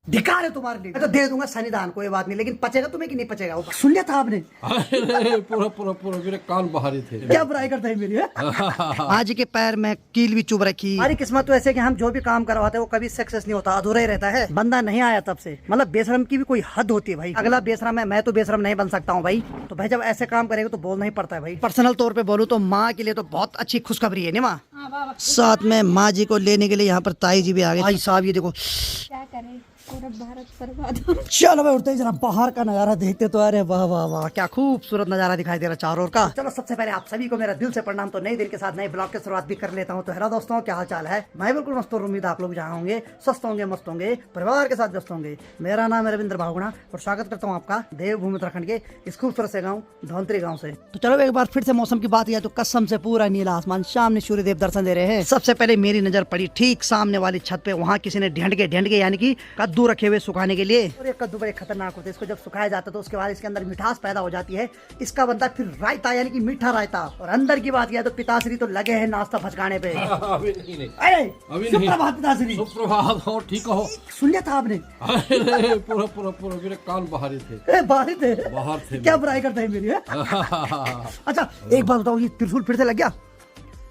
धिकार है तुम्हारे लिए। मैं तो दे दूंगा सन्निधान, कोई बात नहीं, लेकिन पचेगा तुम्हें कि नहीं पचेगा वो सुन लिया था आपने? अरे पूरा पूरा पूरा मेरे कान बाहरी थे। क्या बुराई करता है मेरी? आज के पैर में कील भी चुभ रखी। हमारी किस्मत तो ऐसे कि हम जो भी काम करवाते हैं वो कभी सक्सेस नहीं होता, अधूरा ही रहता है। बंदा नहीं आया तब से, मतलब बेशरम की भी कोई हद होती है भाई। अगला बेशरम है, मैं तो बेशरम नहीं बन सकता हूँ भाई। तो भाई जब ऐसे काम करेगा तो बोलना ही पड़ता है भाई। पर्सनल तौर पे बोलूँ तो माँ के लिए तो बहुत अच्छी खुशखबरी है नहीं माँ। साथ में माँ जी को लेने के लिए यहाँ पर ताई जी भी आ गए। भाई साहब ये देखो, क्या करें, पूरा भारत बर्बाद हो। चलो भाई उठते ही जरा बाहर का नजारा देखते तो। अरे वाह वाह वाह, क्या खूबसूरत नजारा दिखाई दे रहा चारों ओर का। चलो सबसे पहले आप सभी को मेरा दिल से प्रणाम। तो नई दिन के साथ नए ब्लॉग की शुरुआत भी कर लेता हूँ। तो हेलो दोस्तों, क्या हाल चाल है? मैं बिल्कुल मस्त हूँ, उम्मीद आप लोग जहाँ होंगे स्वस्थ होंगे, मस्त होंगे, परिवार के साथ व्यस्त होंगे। मेरा नाम है रविंद्र भावगुणा और स्वागत करता हूँ आपका देवभूमि उत्तराखंड के इस खूबसूरत से गाँव धौंतरी गाँव से। तो चलो एक बार फिर से मौसम की बात किया तो कसम से पूरा नीला आसमान, सामने सूर्यदेव दर्शन दे रहे हैं। सबसे पहले मेरी नजर पड़ी ठीक सामने वाली छत पे। वहाँ किसी ने ढेंड के यानी कि कद्दू रखे हुए सुखाने के लिए। और ये कद्दू बड़े खतरनाक होते हैं, इसको जब सुखाया जाता है तो उसके बाद इसके अंदर मिठास पैदा हो जाती है। इसका बनता है फिर रायता यानी कि मीठा रायता। और अंदर की बात किया तो पिताश्री तो लगे हैं नाश्ता भचकाने पे। अभी नहीं अरे सुप्रभात पिताश्री। सुप्रभात हो, ठीक हो? सुन लिया था आपने? अरे पूरा पूरा पूरा मेरे कान बाहरी थे। बाहर थे? बाहर थे। क्या बुराई करता है मेरी? अच्छा एक बात बताओ, ये त्रिशूल फिर से लग गया?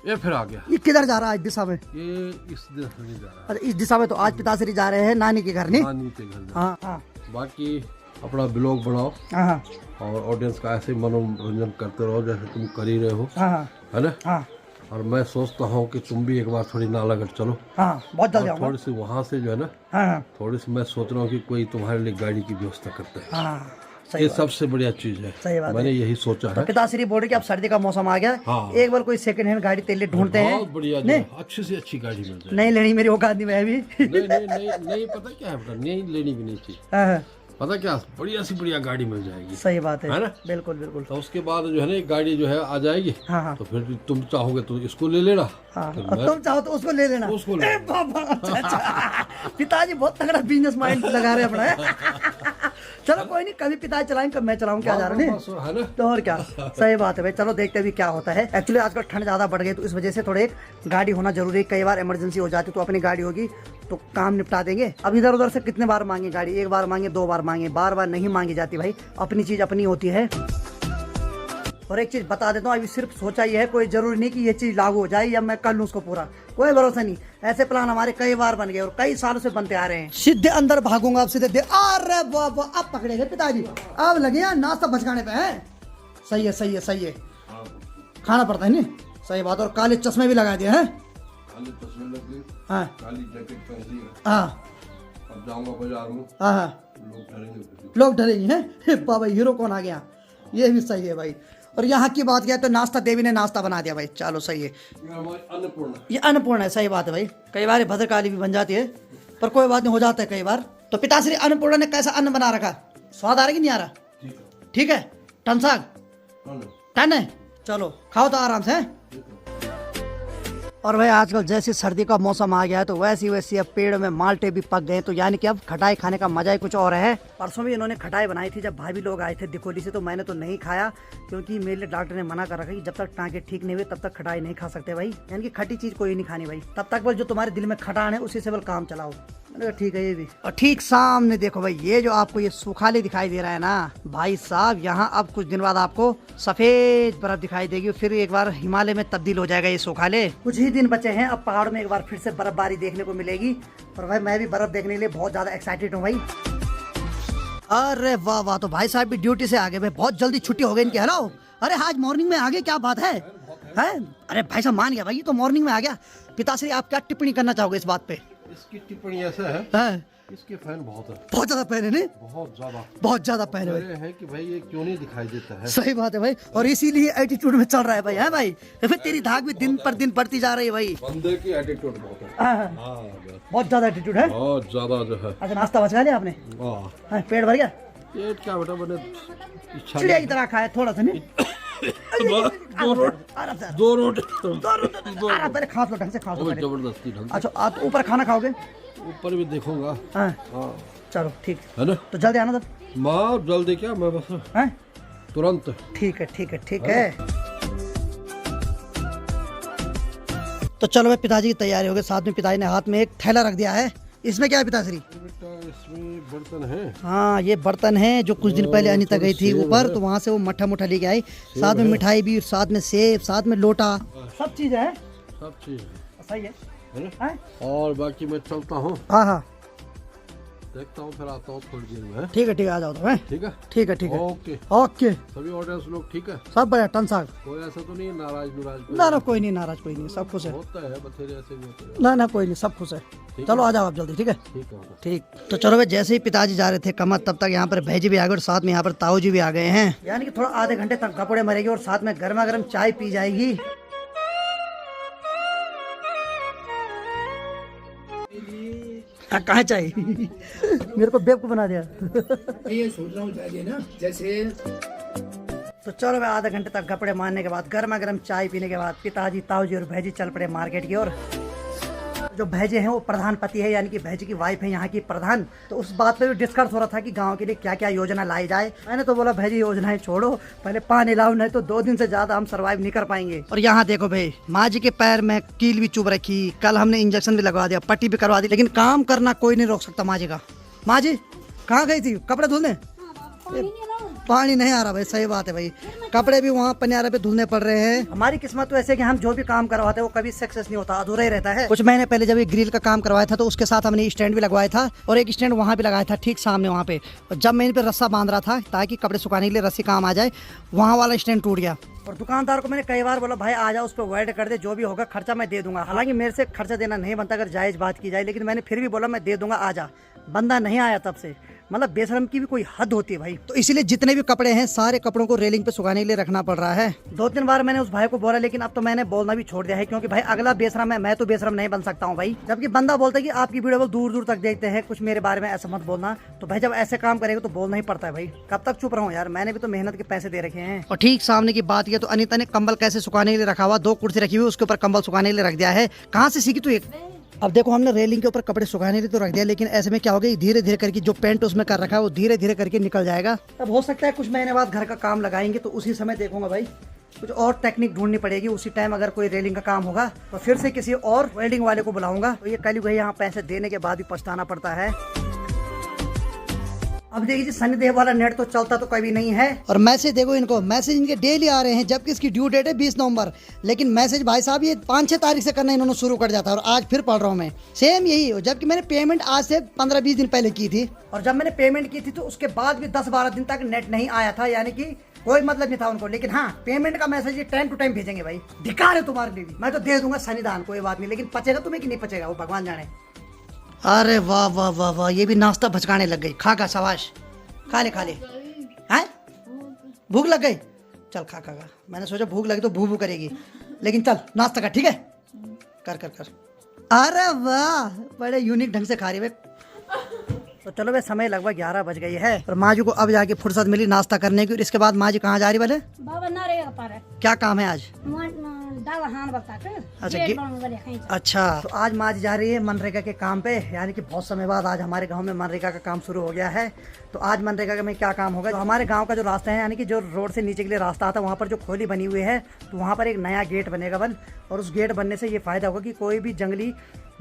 ये फिर आ गया। ये किधर जा रहा है? इस दिशा में? ये इस दिशा में जा रहा है। अरे इस दिशा में तो आज पिताश्री जा रहे हैं नानी के घर नहीं? नानी के घर जा। हाँ हाँ बाकी अपना ब्लॉग बनाओ हाँ और ऑडियंस का ऐसे मनोरंजन करते रहो जैसे तुम कर ही रहे हो, हाँ है ना? हाँ और मैं सोचता हूँ कि तुम भी एक बार थोड़ी नालागढ़ चलो। हाँ बहुत जल्दी और आऊंगा। थोड़ी सी वहाँ से जो है ना, हाँ थोड़ी सी मैं सोच रहा हूँ कि कोई तुम्हारे लिए गाड़ी की व्यवस्था करता है। हाँ सही ये बात। सबसे बढ़िया चीज है। सही बात मैंने यही सोचा तो है। पिताश्री बोल रहे कि अब सर्दी का मौसम आ गया, हाँ। एक बार कोई सेकंड हैंड गाड़ी तेल ढूंढते हैं। बहुत बढ़िया, नहीं? अच्छी से अच्छी गाड़ी मिल जाए। नहीं लेनी मेरी औकात नहीं, मैं भी। नहीं नहीं नहीं नहीं, पता क्या है बेटा, नहीं लेनी भी नहीं चाहिए। हाँ, पता क्या, बढ़िया सी बढ़िया गाड़ी मिल जाएगी। सही बात है है ना? बिल्कुल बिल्कुल। तो उसके बाद जो है ना, एक गाड़ी जो है आ जाएगी। हाँ हाँ तो फिर तुम चाहोगे तो इसको ले लेना। हाँ, फिर और मैं- तुम चाहो तो उसको ले लेना। उसको ले ए बाबा, अच्छा, अच्छा। पिताजी बहुत तगड़ा बिजनेस माइंड लगा रहे हैं अपना। चलो कोई नहीं, कभी पिताजी चलाएंगे कभी मैं चलाऊं, क्या जा रहा है? बस, है ना? तो और क्या, सही बात है भाई। चलो देखते हैं भी क्या होता है। एक्चुअली आजकल ठंड ज्यादा बढ़ गई तो इस वजह से थोड़े एक गाड़ी होना जरूरी है। कई बार इमरजेंसी हो जाती तो अपनी गाड़ी होगी तो काम निपटा देंगे। अब इधर उधर से कितने बार मांगे गाड़ी? एक बार मांगे, दो बार मांगे, बार बार नहीं मांगी जाती भाई। अपनी चीज अपनी होती है। और एक चीज बता देता हूँ, अभी सिर्फ सोचा ही है, कोई जरूरी नहीं कि ये चीज लागू हो जाए या मैं कर लूँ उसको पूरा, कोई भरोसा नहीं। ऐसे प्लान हमारे कई बार बन गए और कई सालों से बनते आ रहे हैं। सीधे अंदर भागूंगा, अब सीधे अरे बाबा, अब पकड़े गए पिताजी, अब लगे हैं नाश्ता भचकाने पे है। सही है सही है सही है, खाना पड़ता है नहीं? सही बात। और काले चश्मे भी लगा दिए हैं। हाँ काली जैकेट पहनी है। हाँ अब जाऊंगा बाजार में, हाँ हाँ, लोग डरेंगे। लोग डरेंगे हैं। बाबा हीरो कौन आ गया? ये भी सही है भाई। और यहाँ की बात किया तो नाश्ता देवी ने नाश्ता बना दिया भाई। चलो सही है, ये हमारी अन्नपूर्णा। ये अन्नपूर्ण है। सही बात है भाई, कई बार भद्रकाली भी बन जाती है पर कोई बात नहीं, हो जाता है कई बार। तो पिताश्री अन्नपूर्णा ने कैसा अन्न बना रखा? स्वाद आ रहा है कि नहीं आ रहा? ठीक है। ठीक है, टन साग टन है। चलो खाओ तो आराम से। और भाई आजकल जैसे सर्दी का मौसम आ गया है तो वैसी वैसी अब पेड़ में माल्टे भी पक गए, तो यानी कि अब खटाई खाने का मजा ही कुछ और है। परसों भी इन्होंने खटाई बनाई थी जब भाभी लोग आए थे दिकोली से, तो मैंने तो नहीं खाया क्योंकि मेरे लिए डॉक्टर ने मना कर रखा कि जब तक टांके ठीक नहीं हुए तब तक खटाई नहीं खा सकते भाई। यानी कि खट्टी चीज कोई नहीं खानी भाई, तब तक बस जो तुम्हारे दिल में खटान है उसी से बल काम चलाओ। मैंने कहा ठीक है ये भी। और ठीक सामने देखो भाई, ये जो आपको ये सुखाले दिखाई दे रहा है ना भाई साहब, यहाँ अब कुछ दिन बाद आपको सफेद बर्फ दिखाई देगी। फिर एक बार हिमालय में तब्दील हो जाएगा ये सुखाले। कुछ ही दिन बचे हैं, अब पहाड़ में एक बार फिर से बर्फबारी देखने को मिलेगी। और भाई मैं भी बर्फ देखने के लिए बहुत ज्यादा एक्साइटेड हूँ भाई। अरे वाह वाह, तो भाई साहब भी ड्यूटी से आ गए भाई, बहुत जल्दी छुट्टी हो गई इनकी। हेलो, अरे आज मॉर्निंग में आ गए, क्या बात है? अरे भाई साहब मान गया भाई, ये तो मॉर्निंग में आ गया। पिताश्री आप क्या टिप्पणी करना चाहोगे इस बात पे? इसकी टिप्पणी ऐसा है, इसके फैन बहुत है, बहुत ज्यादा पहने नहीं? बहुत ज्यादा पहने भाई। है कि भाई ये क्यों नहीं दिखाई देता है। सही बात है भाई, और इसीलिए एटीट्यूड में चल रहा है भाई, है भाई? तो फिर तेरी धाक भी दिन पर दिन बढ़ती जा रही है भाई। बंदे की एटीट्यूड बहुत है। बहुत ज्यादा एटीट्यूड है। बहुत ज्यादा जो है। अच्छा नाश्ता बचा लिया आपने? पेट भर गया? पेट क्या बेटा, मैंने इच्छा चिड़िया की तरह खाया थोड़ा सा नहीं? दो रोटी पहले खा लो ढंग से, खा लो पहले। जबरदस्ती ढंग अच्छा आप तो ऊपर खाना खाओगे? ऊपर भी देखूंगा। हाँ चलो ठीक है ना? तो जल्दी आना तब। माँ जल्दी क्या, मैं बस हैं? तुरंत। ठीक है ठीक है ठीक है। तो चलो भाई पिताजी की तैयारी हो गई, साथ में पिताजी ने हाथ में एक थैला रख दिया है इसमें क्या है पिताश्री? बेटा इसमें बर्तन है। हाँ ये बर्तन है जो कुछ दिन पहले अनीता गई थी ऊपर, तो वहाँ से वो मट्ठा मुट्ठा लेके आई, साथ में मिठाई भी, साथ में सेब, साथ में लोटा, सब चीज है। सब चीज सही है ना? और बाकी मैं चलता हूँ। हाँ हाँ देखता हूँ, फिर आता हूँ थोड़ी देर में। ठीक है आ जाओ तो है। ठीक है ठीक है ओके ओके। सभी ऑडियंस लोग ठीक है? सब बढ़िया टन साग। कोई ऐसा तो नहीं नाराज ना कोई नहीं नाराज, कोई नहीं, सब खुश है। होता है बथेरे ऐसे भी होते हैं। ना कोई नहीं, सब खुश है। चलो आ जाओ आप जल्दी। ठीक है ठीक है ठीक। तो चलो भाई, जैसे ही पिताजी जा रहे थे कमर, तब तक यहाँ पर भैजी भी आ गए और साथ में यहाँ पर ताऊ जी भी आ गए हैं। यानी कि थोड़ा आधे घंटे तक कपड़े मरेगी और साथ में गर्मा गर्म चाय पी जाएगी। कहाँ चाहिए? मेरे को बेवकूफ बना दिया। ये सोच रहा हूँ चाहिए ना, जैसे तो चलो भाई, आधे घंटे तक कपड़े मारने के बाद, गर्मा गर्म चाय पीने के बाद, पिताजी ताऊ जी और भैजी चल पड़े मार्केट की ओर। जो भैजे हैं वो प्रधान पति है, यानी कि भैजी की वाइफ है यहाँ की प्रधान। तो उस बात पे भी डिस्कस हो रहा था कि गांव के लिए क्या क्या योजना लाई जाए। मैंने तो बोला भैजी योजनाएं छोड़ो, पहले पानी लाओ, नहीं तो 2 दिन से ज्यादा हम सरवाइव नहीं कर पाएंगे। और यहाँ देखो भाई, माँ जी के पैर में कील भी चुभ रखी, कल हमने इंजेक्शन भी लगवा दिया, पट्टी भी करवा दी, लेकिन काम करना कोई नहीं रोक सकता माँ जी का। माँ जी कहाँ गई थी कपड़े धुलने? पानी नहीं आ रहा भाई, सही बात है भाई, कपड़े भी वहाँ पनियारे पे धुलने पड़ रहे हैं। हमारी किस्मत तो ऐसे कि हम जो भी काम करवाते हैं वो कभी सक्सेस नहीं होता, अधूरा ही रहता है। कुछ महीने पहले जब ये ग्रिल का काम करवाया था तो उसके साथ हमने स्टैंड भी लगवाया था और एक स्टैंड वहाँ भी लगाया था ठीक सामने वहाँ पे। और जब मैं इन पे रस्सा बांध रहा था ताकि कपड़े सुखाने के लिए रस्सी काम आ जाए, वहाँ वाला स्टैंड टूट गया। और दुकानदार को मैंने कई बार बोला भाई आ जाओ, उस पर वेल्ड कर दे, जो भी होगा खर्चा मैं दे दूंगा। हालांकि मेरे से खर्चा देना नहीं बनता अगर जायज बात की जाए, लेकिन मैंने फिर भी बोला मैं दे दूंगा, आ जा। बंदा नहीं आया तब से। मतलब बेशरम की भी कोई हद होती है भाई। तो इसीलिए जितने भी कपड़े हैं सारे कपड़ों को रेलिंग पे सुखाने के लिए रखना पड़ रहा है। 2-3 बार मैंने उस भाई को बोला, लेकिन अब तो मैंने बोलना भी छोड़ दिया है, क्योंकि भाई अगला बेशरम है, मैं तो बेशरम नहीं बन सकता हूँ भाई। जबकि बंदा बोलता है कि आपकी वीडियो दूर दूर तक देखते हैं, कुछ मेरे बारे में ऐसा मत बोलना। तो भाई जब ऐसे काम करेगा तो बोलना ही पड़ता है भाई, कब तक चुप रहूं यार, मैंने भी तो मेहनत के पैसे दे रखे हैं। और ठीक सामने की बात किया तो अनीता ने कंबल कैसे सुखाने के लिए रखा हुआ, 2 कुर्सी रखी हुई, उसके ऊपर कंबल सुखाने के लिए रख दिया है। कहाँ से सीखी तू? अब देखो, हमने रेलिंग के ऊपर कपड़े सुखाने के लिए तो रख दिया, लेकिन ऐसे में क्या होगा, धीरे धीरे करके जो पेंट उसमें कर रखा है वो धीरे धीरे करके निकल जाएगा। तब हो सकता है कुछ महीने बाद घर का काम लगाएंगे तो उसी समय देखूंगा भाई, कुछ और टेक्निक ढूंढनी पड़ेगी। उसी टाइम अगर कोई रेलिंग का काम होगा तो फिर से किसी और वेल्डिंग वाले को बुलाऊंगा। तो ये कल भाई यहाँ पैसे देने के बाद भी पछताना पड़ता है। अब देखिए शनिदेव वाला नेट तो चलता तो कभी नहीं है। और मैसेज देखो, इनको मैसेज इनके डेली आ रहे हैं, जबकि इसकी ड्यू डेट है 20 नवंबर, लेकिन मैसेज भाई साहब ये 5-6 तारीख से करना इन्होंने शुरू कर दिया था। और आज फिर पढ़ रहा हूँ मैं, सेम यही हो, जबकि मैंने पेमेंट आज से 15-20 दिन पहले की थी। और जब मैंने पेमेंट की थी तो उसके बाद भी 10-12 दिन तक नेट नहीं आया था, यानी कि कोई मतलब नहीं था उनको। लेकिन हाँ, पेमेंट का मैसेज ये टाइम टू टाइम भेजेंगे भाई। धिक्कार है तुम्हारे लिए भी, मैं तो दे दूंगा शनिदान, कोई बात नहीं, लेकिन पचेगा तुम्हें कि नहीं पचेगा वो भगवान जाने। अरे वाह वाह वाह वाह, ये भी नाश्ता भचकाने लग गई। खा शाबाश, खा ले हैं? भूख लग गई? चल खा। मैंने सोचा भूख लगी तो भू भू करेगी, लेकिन चल नाश्ता कर, ठीक है? कर। अरे वाह, बड़े यूनिक ढंग से खा रही है। तो चलो भाई, समय लगभग 11 बज गई है और माँ जी को अब जाके फुर्सत मिली नाश्ता करने की। और इसके बाद माँ जी कहाँ जा रही बोले? बाबा ना रे पारे क्या काम है आज? दावा हान बता के अच्छा, तो आज माँ जी जा रही है मनरेगा के काम पे, यानी कि बहुत समय बाद आज हमारे गांव में मनरेगा का काम शुरू हो गया है। तो आज मनरेगा में क्या काम होगा, तो हमारे गांव का जो रास्ता है, यानी कि जो रोड से नीचे के लिए रास्ता आता है, वहाँ पर जो खोली बनी हुई है, तो वहाँ पर एक नया गेट बनेगा बन। और उस गेट बनने से ये फायदा होगा कि कोई भी जंगली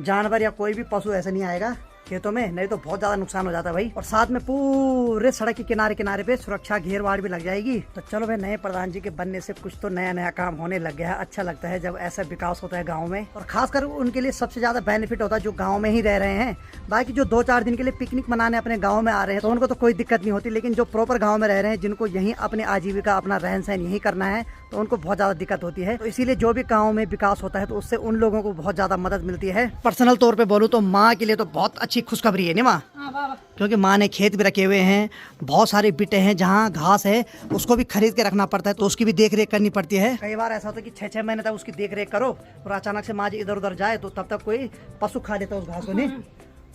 जानवर या कोई भी पशु ऐसा नहीं आएगा खेतों में, नहीं तो बहुत ज्यादा नुकसान हो जाता है भाई। और साथ में पूरे सड़क के किनारे पे सुरक्षा घेरवाड़ भी लग जाएगी। तो चलो भाई, नए प्रधान जी के बनने से कुछ तो नया काम होने लग गया है। अच्छा लगता है जब ऐसा विकास होता है गांव में, और खासकर उनके लिए सबसे ज्यादा बेनिफिट होता है जो गांव में ही रह रहे हैं। बाकी जो 2-4 दिन के लिए पिकनिक मनाने अपने गाँव में आ रहे हैं तो उनको तो कोई दिक्कत नहीं होती, लेकिन जो प्रॉपर गाँव में रह रहे हैं, जिनको यहीं अपने आजीविका, अपना रहन सहन यही करना है, तो उनको बहुत ज्यादा दिक्कत होती है। तो इसीलिए जो भी गाँव में विकास होता है तो उससे उन लोगों को बहुत ज्यादा मदद मिलती है। पर्सनल तौर पे बोलूँ तो माँ के लिए तो बहुत अच्छी खुशखबरी है नहीं माँ, क्योंकि माँ ने खेत भी रखे हुए हैं, बहुत सारे बिटे हैं, जहाँ घास है उसको भी खरीद के रखना पड़ता है, तो उसकी भी देख रेख करनी पड़ती है। कई बार ऐसा होता है कि 6-6 महीने तक उसकी देख रेख करो और अचानक से माँ जी इधर उधर जाए तो तब तक कोई पशु खा लेता है उस घास को, नहीं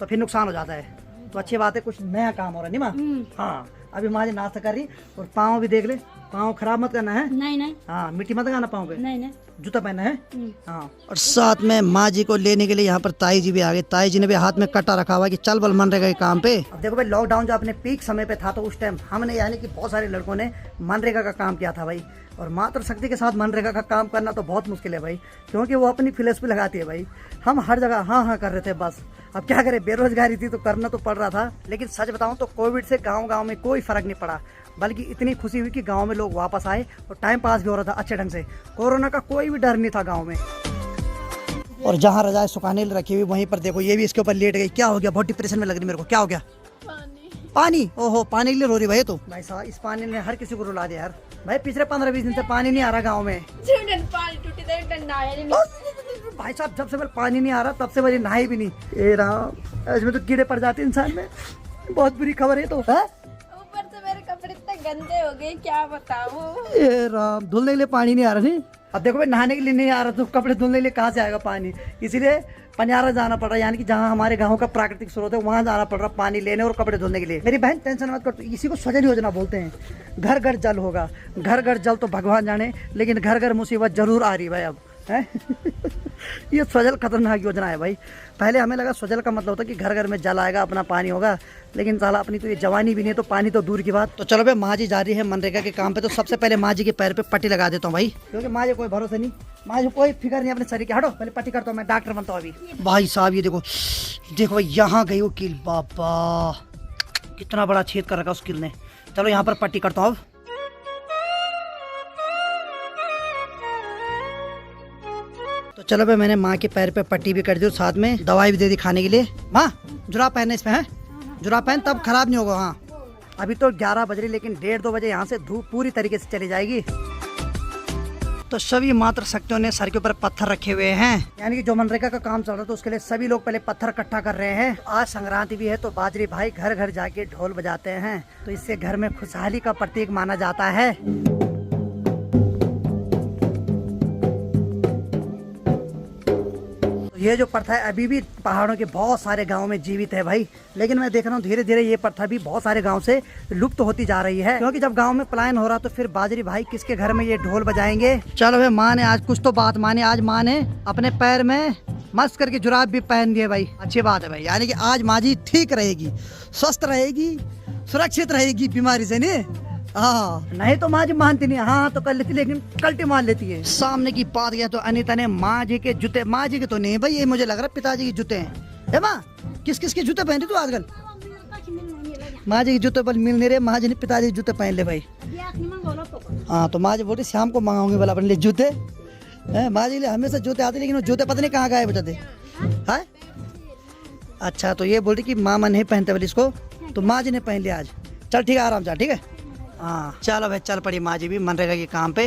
तो फिर नुकसान हो जाता है। तो अच्छी बात है, कुछ नया काम हो रहा है नहीं माँ। हाँ, अभी माँ जी नाश्ता कर रही, और पाँव भी देख ले, पाँव खराब मत करना है। नहीं। हाँ, मिट्टी मत लगाना पाँव पे। नहीं। जूता पहना है। हाँ, और साथ में माँ जी को लेने के लिए यहाँ पर ताई जी भी आ गए। ताई जी ने भी हाथ में कट्टा रखा हुआ कि चल बल मनरेगा के काम पे। अब देखो भाई, लॉकडाउन जो अपने पीक समय पे था तो उस टाइम हमने यानी कि बहुत सारे लड़कों ने मनरेगा का काम किया था भाई। और मातृशक्ति के साथ मनरेगा का काम करना तो बहुत मुश्किल है भाई, क्योंकि वो अपनी फिलॉसफी लगाती है भाई। हम हर जगह हाँ हाँ कर रहे थे बस। अब क्या करें, बेरोजगारी थी तो करना तो पड़ रहा था। लेकिन सच बताऊं तो कोविड से गाँव में कोई फर्क नहीं पड़ा, बल्कि इतनी खुशी हुई कि गांव में लोग वापस आए और टाइम पास भी हो रहा था अच्छे ढंग से। कोरोना का कोई भी डर नहीं था गांव में। और जहां रजाई सुखाने रखी हुई वहीं पर देखो ये भी इसके ऊपर लेट गई। क्या हो गया, बहुत डिप्रेशन में लग रही मेरे को। क्या हो गया? पानी। ओहो, पानी के लिए रो रही भाई तो। भाई साहब, इस पानी ने हर किसी को रुला दिया यार। भाई पिछले 15-20 दिन से पानी नहीं आ रहा गाँव में। भाई साहब, जब से मैं पानी नहीं आ रहा तब से मेरी नहाई भी नहीं। ए राम, इसमें तो कीड़े पड़ जाते इंसान में। बहुत बुरी खबर है तो है। मेरे कपड़े इतने गंदे हो गए, क्या बताऊं। ए राम, धुलने के लिए पानी नहीं आ रहा नहीं। अब देखो भाई, नहाने के लिए नहीं आ रहा तो कपड़े धुलने के लिए कहाँ से आएगा पानी। इसीलिए पनियारा जाना पड़ रहा है, यानी कि जहाँ हमारे गांव का प्राकृतिक स्रोत है वहाँ जाना पड़ रहा पानी लेने और कपड़े धुलने के लिए। मेरी बहन टेंशन मत कर, इसी को स्वजल योजना बोलते हैं। घर घर जल होगा। घर घर जल तो भगवान जाने, लेकिन घर घर मुसीबत जरूर आ रही भाई अब है। ये स्वजल खतरनाक योजना है भाई। पहले हमें लगा स्वजल का मतलब होता कि घर घर में जल आएगा, अपना पानी होगा, लेकिन साला अपनी तो ये जवानी भी नहीं है तो पानी तो दूर की बात। तो चलो भाई, माँ जी जा रही है मनरेगा के काम पे, तो सबसे पहले माँ जी के पैर पे पट्टी लगा देता हूँ भाई, क्योंकि माँ जी कोई भरोसा नहीं, माँ जी कोई फिक्र नहीं अपने शरीर की। हटो, पहले पट्टी करता हूँ, मैं डॉक्टर बनता हूँ अभी। भाई साहब ये देखो, देखो भाई यहाँ गई वो कील, बाबा कितना बड़ा छेद कर रखा उस कील ने। चलो यहाँ पर पट्टी करता हूँ अब। तो चलो भाई, मैंने माँ के पैर पे पट्टी भी कर दी और साथ में दवाई भी दे दी खाने के लिए। माँ, जुराब पहने इसमें है, जुराब पहन तब खराब नहीं होगा। हाँ, अभी तो 11 बज रही, लेकिन 1:30-2 बजे यहाँ से धूप पूरी तरीके से चली जाएगी। तो सभी मातृशक्तियों ने सर के ऊपर पत्थर रखे हुए हैं, यानी कि जो मनरेगा का काम चल रहा है तो उसके लिए सभी लोग पहले पत्थर इकट्ठा कर रहे हैं। आज संक्रांति भी है तो बाजरी भाई घर घर जाके ढोल बजाते हैं, तो इससे घर में खुशहाली का प्रतीक माना जाता है। ये जो प्रथा है अभी भी पहाड़ों के बहुत सारे गांवों में जीवित है भाई, लेकिन मैं देख रहा हूँ धीरे धीरे ये प्रथा भी बहुत सारे गांव से लुप्त होती जा रही है, क्योंकि जब गांव में पलायन हो रहा तो फिर बाजरी भाई किसके घर में ये ढोल बजाएंगे। चलो भाई, माँ ने आज कुछ तो बात मानी। आज माँ ने अपने पैर में मस्त करके जुराब भी पहन दिए भाई। अच्छी बात है भाई, यानी कि आज माँ जी ठीक रहेगी, स्वस्थ रहेगी, सुरक्षित रहेगी बीमारी से। नहीं हाँ, नहीं तो माँ जी मानती नहीं, हाँ तो कर लेती, लेकिन कल्टी मान लेती है। सामने की बात किया तो अनीता ने माँ जी के जूते, माँ जी के तो नहीं भाई, ये मुझे लग रहा है पिताजी के जूते हैं। माँ, किस किस के जूते पहन रही तू आजकल? माँ जी के जूते पर मिल नहीं रहे, माँ जी ने पिताजी के जूते पहन ले भाई। हाँ, तो माँ जी बोली शाम को मंगाऊंगी वाला अपने लिए जूते। माँ जी हमेशा जूते आते, लेकिन वो जूते पता नहीं कहाँ गायब हो जाते हैं। अच्छा, तो ये बोल रही कि मामा नहीं पहनते वाली इसको, तो माँ जी ने पहन लिया आज। चल ठीक है, आराम जा, ठीक है। हाँ चलो भाई, चल पड़ी माँ जी भी मनरेगा के काम पे।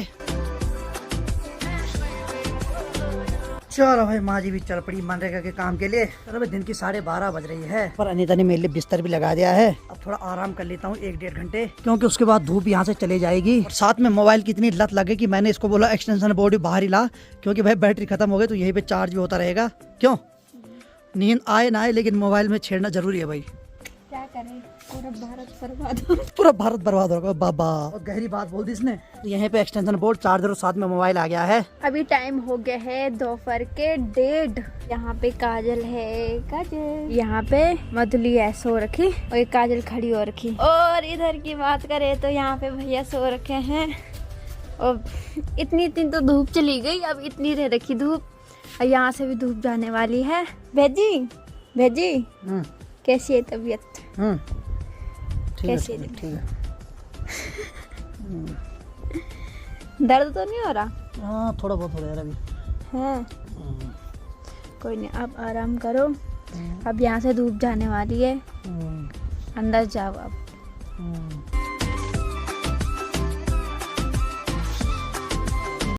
चलो भाई, माँ जी भी चल पड़ी मनरेगा के काम के लिए। चलो भाई, दिन की 12:30 बज रही है, पर अनीता ने मेरे लिए बिस्तर भी लगा दिया है। अब थोड़ा आराम कर लेता हूँ 1-1.5 घंटे, क्योंकि उसके बाद धूप यहाँ से चले जाएगी। और साथ में मोबाइल की इतनी लत लगे कि मैंने इसको बोला एक्सटेंशन बोर्ड भी बाहर ही ला, क्योंकि भाई बैटरी खत्म हो गई तो यहीं पे चार्ज भी होता रहेगा। क्यों, नींद आए ना आए, लेकिन मोबाइल में छेड़ना जरूरी है भाई। क्या करें, पूरा भारत बर्बाद हो, पूरा भारत बर्बाद होगा बाबा। और गहरी बात बोल दी इसने। तो यहाँ पे एक्सटेंशन बोर्ड, चार्जर और साथ में मोबाइल आ गया है। अभी टाइम हो गया है दोपहर के 1:30। यहाँ पे काजल है, काजल यहाँ पे मधुली है सो रखी, और एक काजल खड़ी हो रखी। और इधर की बात करें तो यहाँ पे भैया सो रखे हैं। और इतनी तो धूप चली गई, अब इतनी रह रखी धूप, और यहाँ से भी धूप जाने वाली है। भेजी भेजी कैसी है तबीयत? कैसी है? ठीक है। दर्द तो नहीं हो रहा? हाँ, थोड़ा बहुत हो रहा है अभी। है कोई नहीं, अब आराम करो। अब यहाँ से धूप जाने वाली है, अंदर जाओ अब।